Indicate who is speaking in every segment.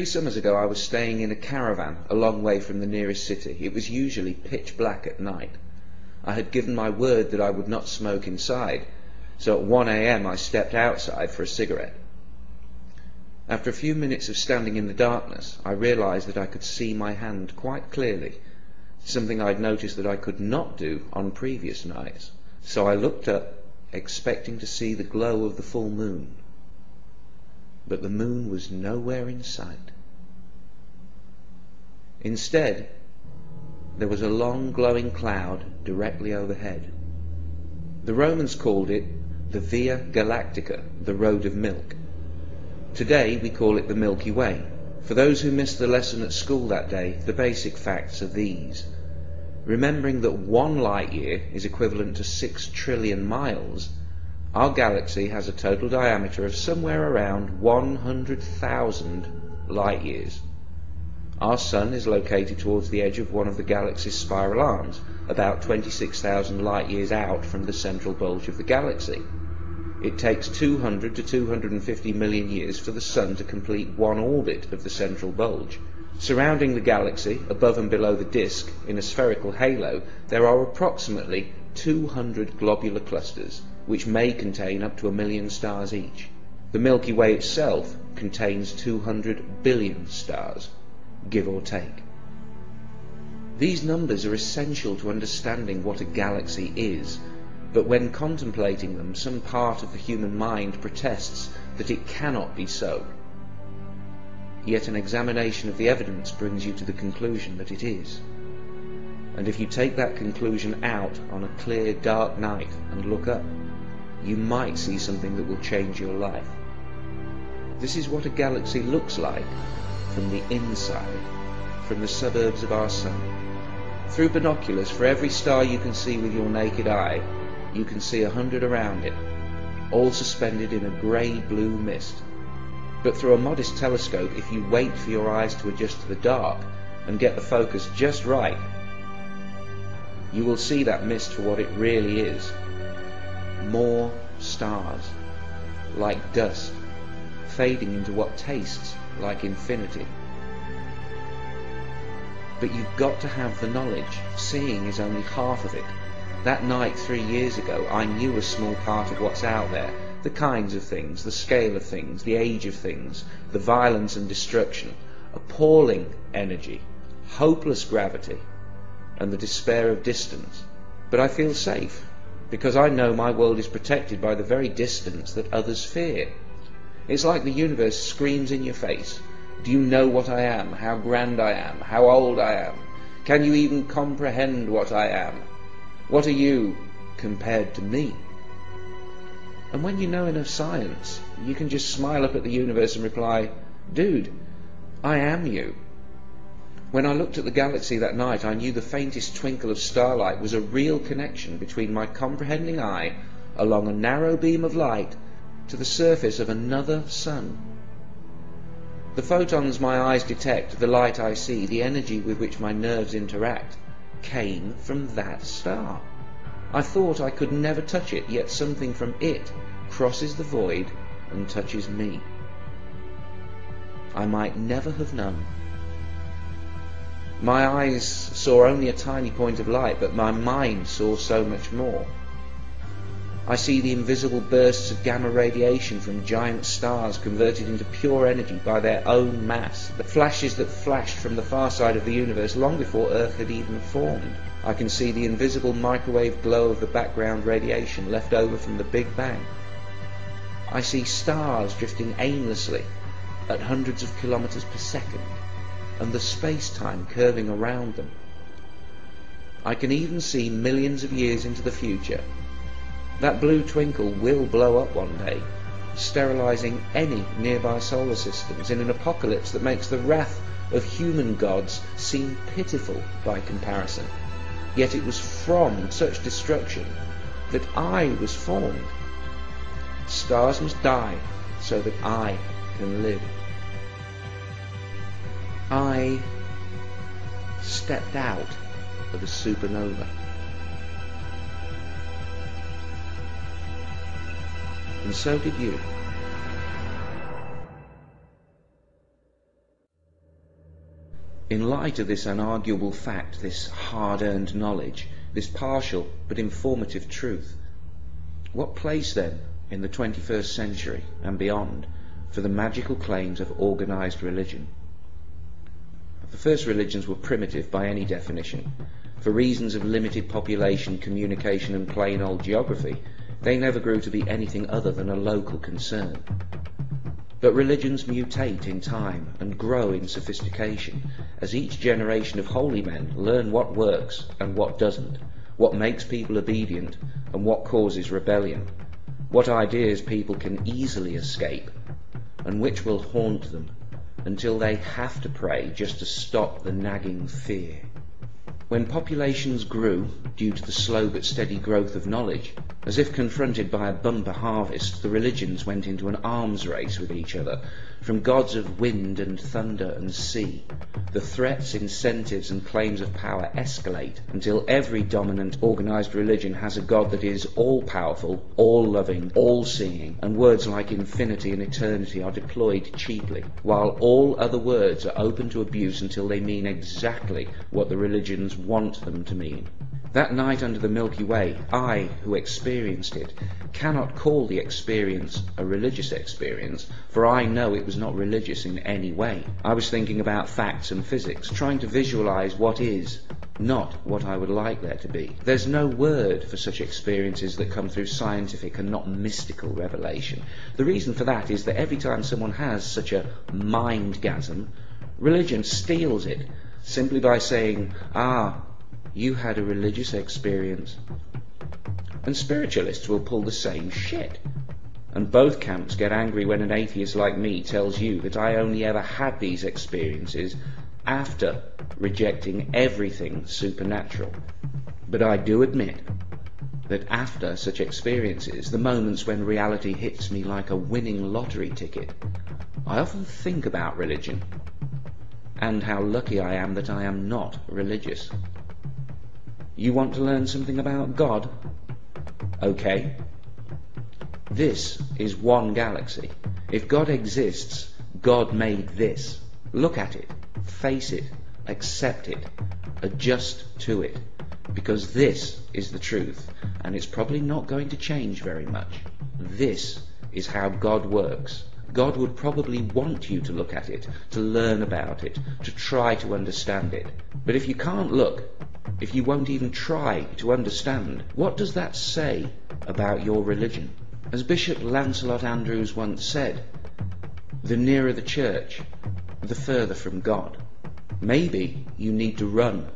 Speaker 1: 3 summers ago I was staying in a caravan a long way from the nearest city. It was usually pitch black at night. I had given my word that I would not smoke inside, so at 1 a.m. I stepped outside for a cigarette. After a few minutes of standing in the darkness, I realized that I could see my hand quite clearly, something I'd noticed that I could not do on previous nights. So I looked up, expecting to see the glow of the full moon. But the moon was nowhere in sight. Instead, there was a long glowing cloud directly overhead. The Romans called it the Via Galactica, the Road of Milk. Today we call it the Milky Way. For those who missed the lesson at school that day, the basic facts are these. Remembering that 1 light year is equivalent to 6 trillion miles, our galaxy has a total diameter of somewhere around 100,000 light years. Our Sun is located towards the edge of one of the galaxy's spiral arms, about 26,000 light years out from the central bulge of the galaxy. It takes 200 to 250 million years for the Sun to complete one orbit of the central bulge. Surrounding the galaxy, above and below the disk, in a spherical halo, there are approximately 200 globular clusters, which may contain up to 1 million stars each. The Milky Way itself contains 200 billion stars, give or take. These numbers are essential to understanding what a galaxy is, but when contemplating them, some part of the human mind protests that it cannot be so. Yet an examination of the evidence brings you to the conclusion that it is. And if you take that conclusion out on a clear, dark night and look up, you might see something that will change your life. This is what a galaxy looks like from the inside, from the suburbs of our Sun. Through binoculars, for every star you can see with your naked eye, you can see 100 around it, all suspended in a grey-blue mist. But through a modest telescope, if you wait for your eyes to adjust to the dark and get the focus just right, you will see that mist for what it really is. More stars, like dust, fading into what tastes like infinity. But you've got to have the knowledge. Seeing is only half of it. That night 3 years ago, I knew a small part of what's out there, the kinds of things, the scale of things, the age of things, the violence and destruction, appalling energy, hopeless gravity, and the despair of distance. But I feel safe, because I know my world is protected by the very distance that others fear. It's like the universe screams in your face. Do you know what I am, how grand I am, how old I am? Can you even comprehend what I am? What are you compared to me? And when you know enough science, you can just smile up at the universe and reply, dude, I am you. When I looked at the galaxy that night, I knew the faintest twinkle of starlight was a real connection between my comprehending eye along a narrow beam of light to the surface of another sun. The photons my eyes detect, the light I see, the energy with which my nerves interact, came from that star. I thought I could never touch it, yet something from it crosses the void and touches me. I might never have known. My eyes saw only a tiny point of light, but my mind saw so much more. I see the invisible bursts of gamma radiation from giant stars converted into pure energy by their own mass, the flashes that flashed from the far side of the universe long before Earth had even formed. I can see the invisible microwave glow of the background radiation left over from the Big Bang. I see stars drifting aimlessly at hundreds of kilometers per second, and the space-time curving around them. I can even see millions of years into the future. That blue twinkle will blow up one day, sterilizing any nearby solar systems in an apocalypse that makes the wrath of human gods seem pitiful by comparison. Yet it was from such destruction that I was formed. Stars must die so that I can live. I stepped out of a supernova. And so did you. In light of this unarguable fact, this hard-earned knowledge, this partial but informative truth, what place then in the 21st century and beyond for the magical claims of organized religion? The first religions were primitive by any definition. For reasons of limited population, communication and plain old geography, they never grew to be anything other than a local concern. But religions mutate in time and grow in sophistication as each generation of holy men learn what works and what doesn't, what makes people obedient and what causes rebellion, what ideas people can easily escape and which will haunt them until they have to pray just to stop the nagging fear. When populations grew due to the slow but steady growth of knowledge, as if confronted by a bumper harvest, the religions went into an arms race with each other, from gods of wind and thunder and sea. The threats, incentives and claims of power escalate until every dominant organized religion has a god that is all-powerful, all-loving, all-seeing, and words like infinity and eternity are deployed cheaply, while all other words are open to abuse until they mean exactly what the religions want them to mean. That night under the Milky Way, I, who experienced it, cannot call the experience a religious experience, for I know it was not religious in any way. I was thinking about facts and physics, trying to visualize what is, not what I would like there to be. There's no word for such experiences that come through scientific and not mystical revelation. The reason for that is that every time someone has such a mindgasm, religion steals it, simply by saying, you had a religious experience. And spiritualists will pull the same shit. And both camps get angry when an atheist like me tells you that I only ever had these experiences after rejecting everything supernatural. But I do admit that after such experiences, the moments when reality hits me like a winning lottery ticket, I often think about religion and how lucky I am that I am not religious. You want to learn something about God? Okay. This is one galaxy. If God exists, God made this. Look at it, face it, accept it, adjust to it, because this is the truth, and it's probably not going to change very much. This is how God works. God would probably want you to look at it, to learn about it, to try to understand it. But if you can't look, if you won't even try to understand, what does that say about your religion? As Bishop Lancelot Andrews once said, the nearer the church, the further from God. Maybe you need to run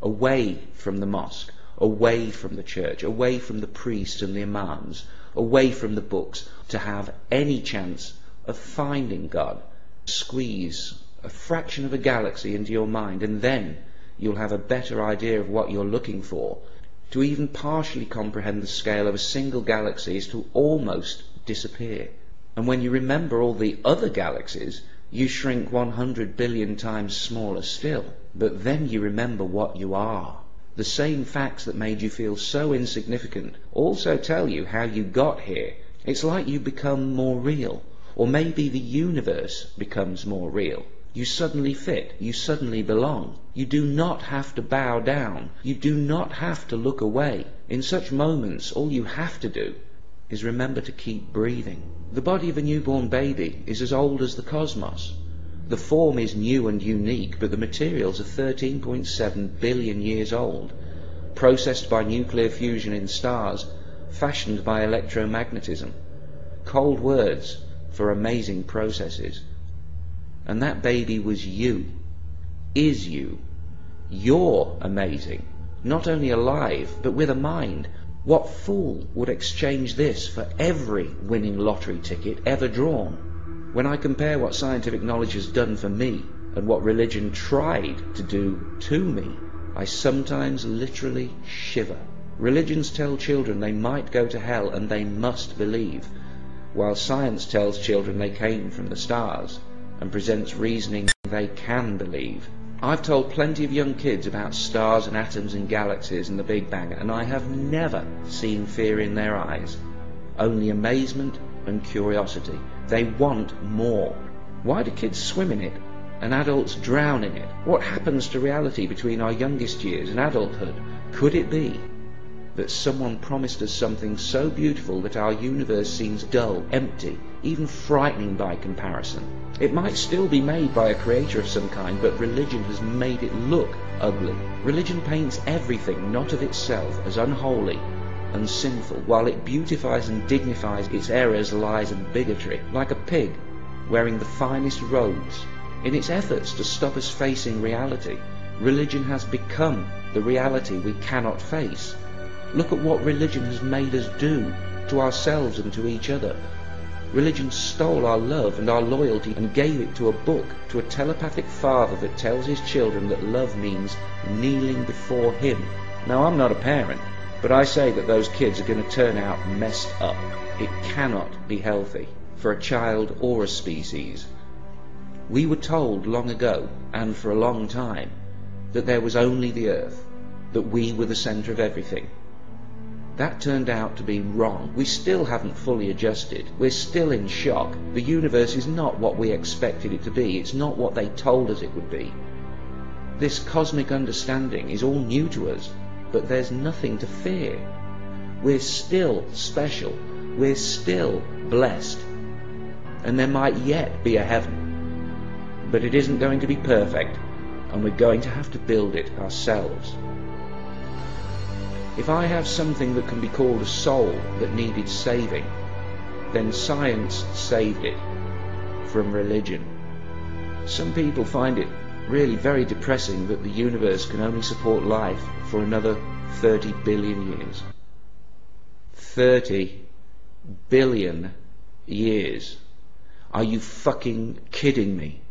Speaker 1: away from the mosque, away from the church, away from the priest and the imams, away from the books, to have any chance of finding God. Squeeze a fraction of a galaxy into your mind, and then you'll have a better idea of what you're looking for. To even partially comprehend the scale of a single galaxy is to almost disappear. And when you remember all the other galaxies, you shrink 100 billion times smaller still. But then you remember what you are. The same facts that made you feel so insignificant also tell you how you got here. It's like you become more real. Or maybe the universe becomes more real. You suddenly fit. You suddenly belong. You do not have to bow down. You do not have to look away. In such moments, all you have to do is remember to keep breathing. The body of a newborn baby is as old as the cosmos. The form is new and unique, but the materials are 13.7 billion years old, processed by nuclear fusion in stars, fashioned by electromagnetism. Cold words for amazing processes. And that baby was you, is you. You're amazing, not only alive, but with a mind. What fool would exchange this for every winning lottery ticket ever drawn? When I compare what scientific knowledge has done for me and what religion tried to do to me, I sometimes literally shiver. Religions tell children they might go to hell and they must believe, while science tells children they came from the stars and presents reasoning they can believe. I've told plenty of young kids about stars and atoms and galaxies and the Big Bang, and I have never seen fear in their eyes, only amazement and curiosity. They want more. Why do kids swim in it? and adults drown in it? What happens to reality between our youngest years and adulthood? Could it be that someone promised us something so beautiful that our universe seems dull, empty, even frightening by comparison? It might still be made by a creator of some kind, but religion has made it look ugly. Religion paints everything not of itself as unholy and sinful, while it beautifies and dignifies its errors, lies and bigotry, like a pig wearing the finest robes. In its efforts to stop us facing reality, religion has become the reality we cannot face. Look at what religion has made us do to ourselves and to each other. Religion stole our love and our loyalty and gave it to a book, to a telepathic father that tells his children that love means kneeling before him. Now, I'm not a parent, but I say that those kids are going to turn out messed up. It cannot be healthy for a child or a species. We were told long ago, and for a long time, that there was only the earth, that we were the centre of everything. That turned out to be wrong. We still haven't fully adjusted. We're still in shock. The universe is not what we expected it to be. It's not what they told us it would be. This cosmic understanding is all new to us, but there's nothing to fear. We're still special. We're still blessed. And there might yet be a heaven. But it isn't going to be perfect, and we're going to have to build it ourselves. If I have something that can be called a soul that needed saving, then science saved it from religion. Some people find it really very depressing that the universe can only support life for another 30 billion years. 30 billion years. Are you fucking kidding me?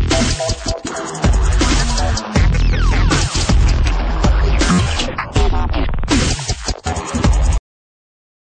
Speaker 2: Thank you.